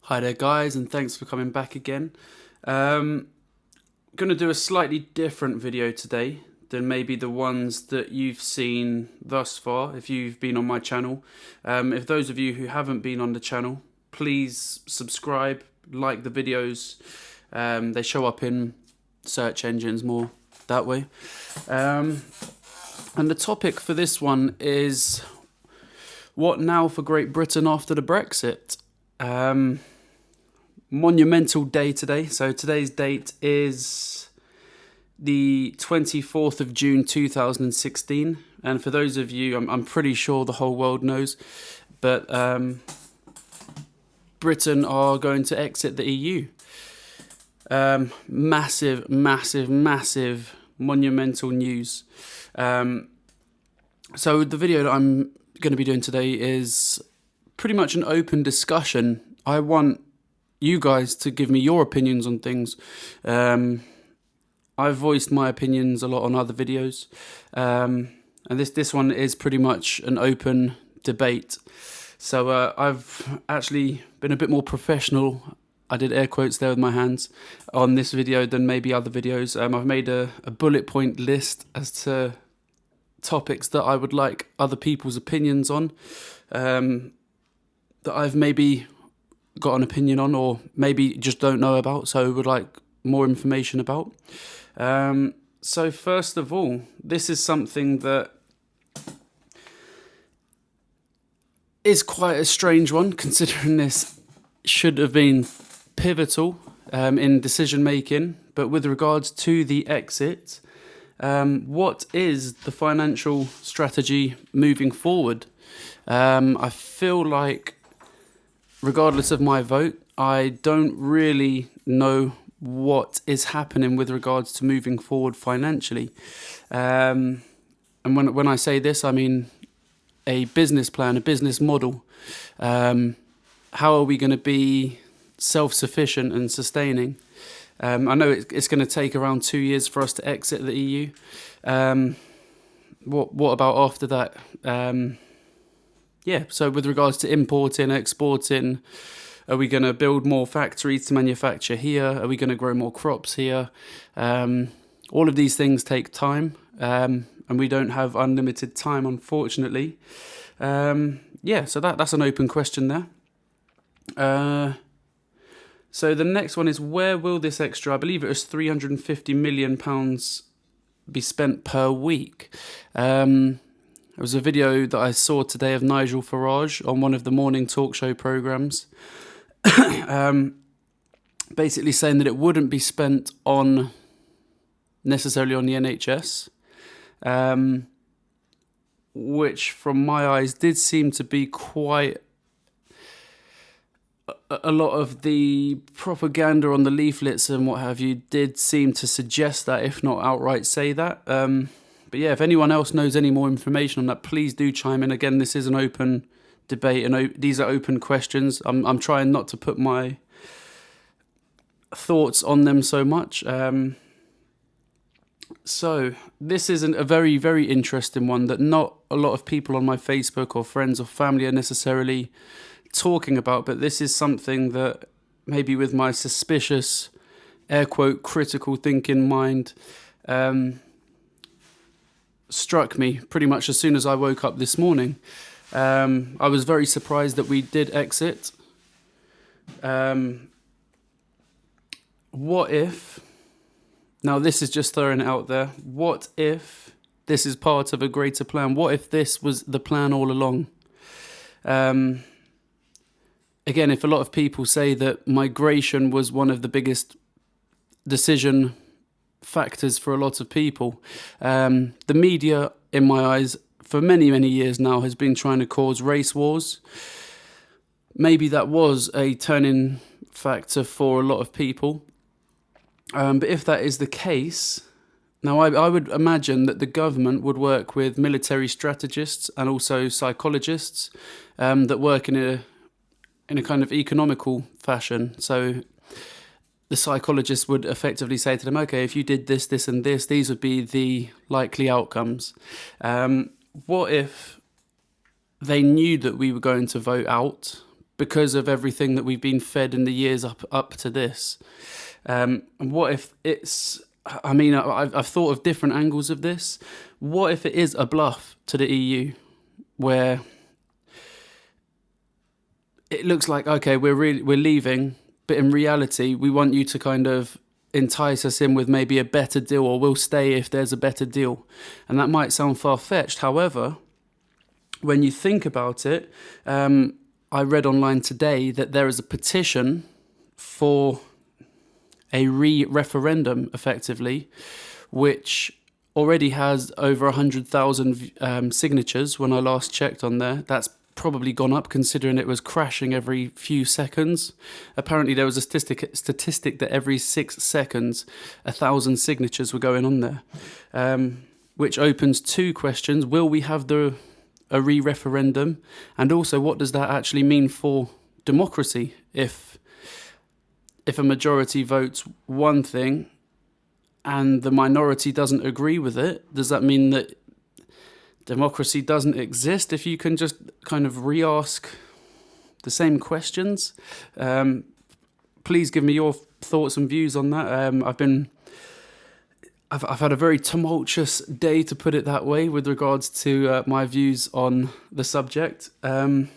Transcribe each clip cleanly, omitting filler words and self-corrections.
Hi there guys, and thanks for coming back again. Going to do a slightly different video today than maybe the ones that you've seen thus far if you've been on my channel. If those of you who haven't been on the channel, please subscribe, like the videos. They show up in search engines more that way. And the topic for this one is what now for Great Britain after the Brexit? Monumental day today. So today's date is the 24th of June 2016, and for those of you, I'm pretty sure the whole world knows, but Britain are going to exit the EU. Massive monumental news. So the video that I'm going to be doing today is pretty much an open discussion. I want you guys to give me your opinions on things. I've voiced my opinions a lot on other videos, and this one is pretty much an open debate. So I've actually been a bit more professional, I did air quotes there with my hands, on this video than maybe other videos. I've made a bullet point list as to topics that I would like other people's opinions on, that I've maybe got an opinion on or maybe just don't know about, so would like more information about. So first of all, this is something that is quite a strange one, considering this should have been pivotal in decision making. But with regards to the exit, what is the financial strategy moving forward? I feel like, regardless of my vote, I don't really know what is happening with regards to moving forward financially. And when I say this, I mean a business plan, a business model. How are we going to be self-sufficient and sustaining? I know it's going to take around 2 years for us to exit the EU. What about after that? Yeah, so with regards to importing, exporting, are we going to build more factories to manufacture here? Are we going to grow more crops here? All of these things take time, and we don't have unlimited time, unfortunately. Yeah, so that's an open question there. So the next one is, where will this extra, I believe it was £350 million be spent per week? There was a video that I saw today of Nigel Farage on one of the morning talk show programmes, basically saying that it wouldn't be spent on necessarily on the NHS, which from my eyes did seem to be quite a lot of the propaganda on the leaflets and what have you did seem to suggest that, if not outright say that. But yeah, if anyone else knows any more information on that, please do chime in. Again, this is an open debate, and these are open questions. I'm trying not to put my thoughts on them so much. So this is a very, very interesting one that not a lot of people on my Facebook or friends or family are necessarily talking about, but this is something that maybe with my suspicious, air quote, critical thinking mind, struck me pretty much as soon as I woke up this morning. I was very surprised that we did exit. What if, now this is just throwing it out there, what if this is part of a greater plan? What if this was the plan all along? Again, if a lot of people say that migration was one of the biggest decision factors for a lot of people, the media, in my eyes, for many, many years now, has been trying to cause race wars. Maybe that was a turning factor for a lot of people. But if that is the case, now I would imagine that the government would work with military strategists and also psychologists that work in a kind of economical fashion. So the psychologist would effectively say to them, okay, if you did this, this and this, these would be the likely outcomes. What if they knew that we were going to vote out, because of everything that we've been fed in the years up to this. And what if it's... I mean, I've thought of different angles of this. What if it is a bluff to the EU, where it looks like, okay, we're leaving, but in reality, we want you to kind of entice us in with maybe a better deal, or we'll stay if there's a better deal. And that might sound far-fetched. However, when you think about it, I read online today that there is a petition for a referendum, effectively, which already has over 100,000 signatures when I last checked on there. That's probably gone up, considering it was crashing every few seconds. Apparently there was a statistic that every 6 seconds 1,000 signatures were going on there, which opens two questions. Will we have a referendum? And also, what does that actually mean for democracy? If a majority votes one thing and the minority doesn't agree with it, does that mean that democracy doesn't exist if you can just kind of re-ask the same questions? Please give me your thoughts and views on that. I've had a very tumultuous day, to put it that way, with regards to my views on the subject. And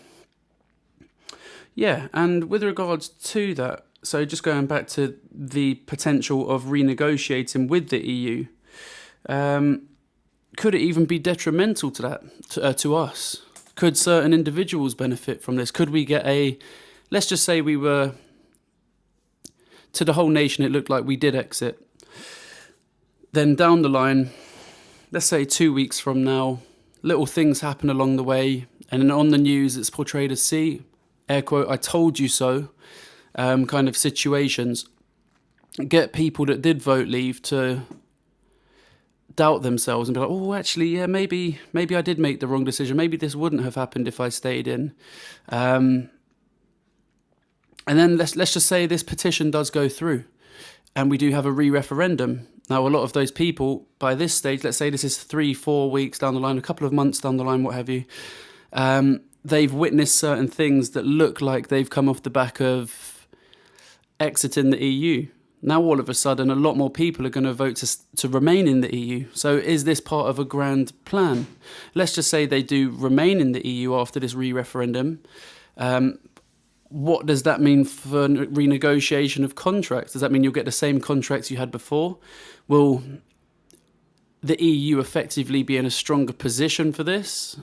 with regards to that, so just going back to the potential of renegotiating with the EU, could it even be detrimental to that, to us? Could certain individuals benefit from this? Could we get let's just say we were, to the whole nation, it looked like we did exit. Then down the line, let's say 2 weeks from now, little things happen along the way, and then on the news it's portrayed as, see, air quote, I told you so, kind of situations. Get people that did vote leave to doubt themselves and be like, oh, actually, yeah, maybe I did make the wrong decision. Maybe this wouldn't have happened if I stayed in. And then let's just say this petition does go through and we do have a referendum. Now, a lot of those people, by this stage, let's say this is 3-4 weeks down the line, a couple of months down the line, what have you, they've witnessed certain things that look like they've come off the back of exiting the EU. Now, all of a sudden, a lot more people are going to vote to remain in the EU. So is this part of a grand plan? Let's just say they do remain in the EU after this referendum. What does that mean for renegotiation of contracts? Does that mean you'll get the same contracts you had before? Will the EU effectively be in a stronger position for this?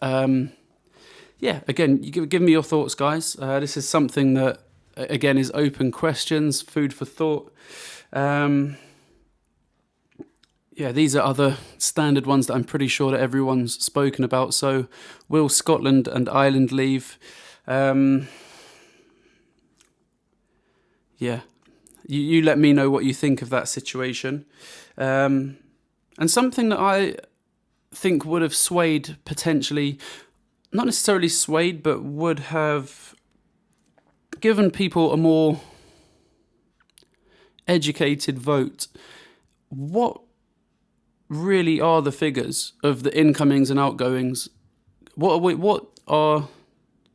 Again, you give me your thoughts, guys. This is something that, again, is open questions, food for thought. These are other standard ones that I'm pretty sure that everyone's spoken about. So will Scotland and Ireland leave? You let me know what you think of that situation. And something that I think would have swayed, potentially, not necessarily swayed, but would have given people a more educated vote. What really are the figures of the incomings and outgoings? What are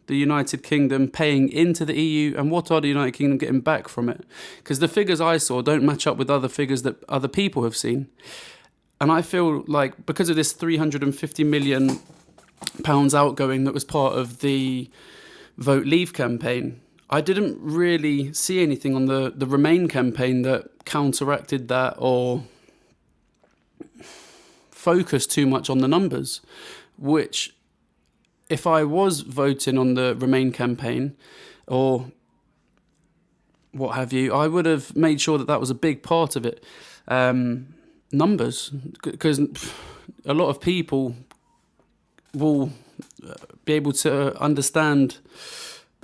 the United Kingdom paying into the EU, and what are the United Kingdom getting back from it? Because the figures I saw don't match up with other figures that other people have seen. And I feel like because of this £350 million outgoing that was part of the Vote Leave campaign, I didn't really see anything on the Remain campaign that counteracted that or focused too much on the numbers, which, if I was voting on the Remain campaign or what have you, I would have made sure that was a big part of it. Numbers, because a lot of people will be able to understand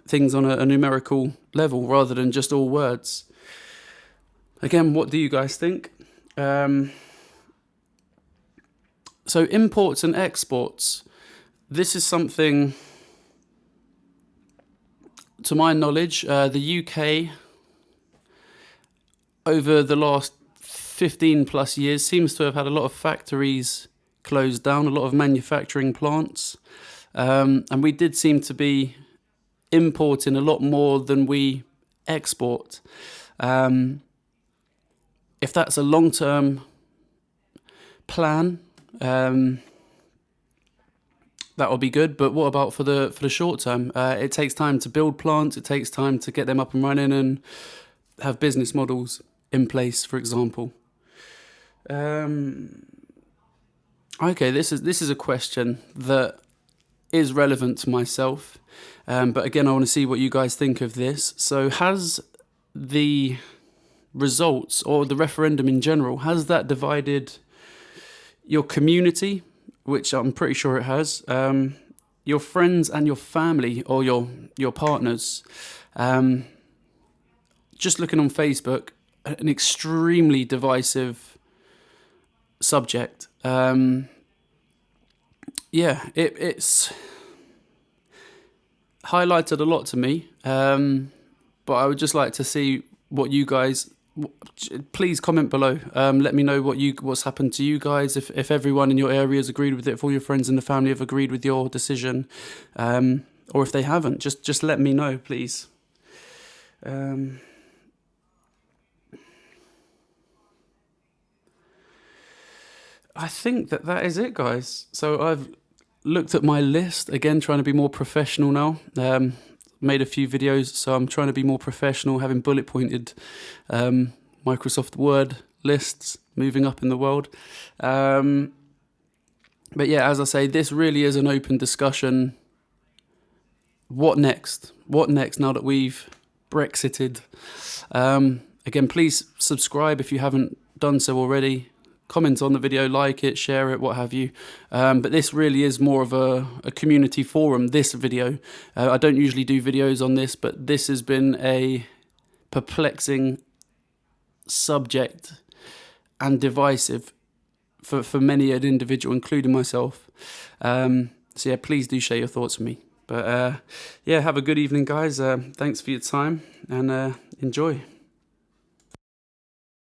things on a numerical level rather than just all words. Again, what do you guys think? So imports and exports. This is something, to my knowledge, the UK over the last 15 plus years seems to have had a lot of factories closed down, a lot of manufacturing plants. And we did seem to be importing a lot more than we export. If that's a long-term plan, that will be good. But what about for the short term? It takes time to build plants. It takes time to get them up and running and have business models in place, for example. Okay, this is a question that is relevant to myself. But again, I want to see what you guys think of this. So has the results or the referendum in general, has that divided your community, which I'm pretty sure it has, your friends and your family or your partners? Just looking on Facebook, an extremely divisive subject. It's highlighted a lot to me, but I would just like to see what you guys. Please comment below. Let me know what's happened to you guys. If everyone in your area has agreed with it, if all your friends in the family have agreed with your decision, or if they haven't, just let me know, please. I think that is it, guys. So I've looked at my list again, trying to be more professional now. Made a few videos, so I'm trying to be more professional, having bullet pointed Microsoft Word lists, moving up in the world. But yeah, as I say, this really is an open discussion. What next? What next now that we've Brexited? Again, please subscribe if you haven't done so already. Comment on the video, like it, share it, what have you. But this really is more of a community forum, this video. I don't usually do videos on this, but this has been a perplexing subject and divisive for many an individual, including myself. So yeah, please do share your thoughts with me. But yeah, have a good evening, guys. Thanks for your time and enjoy.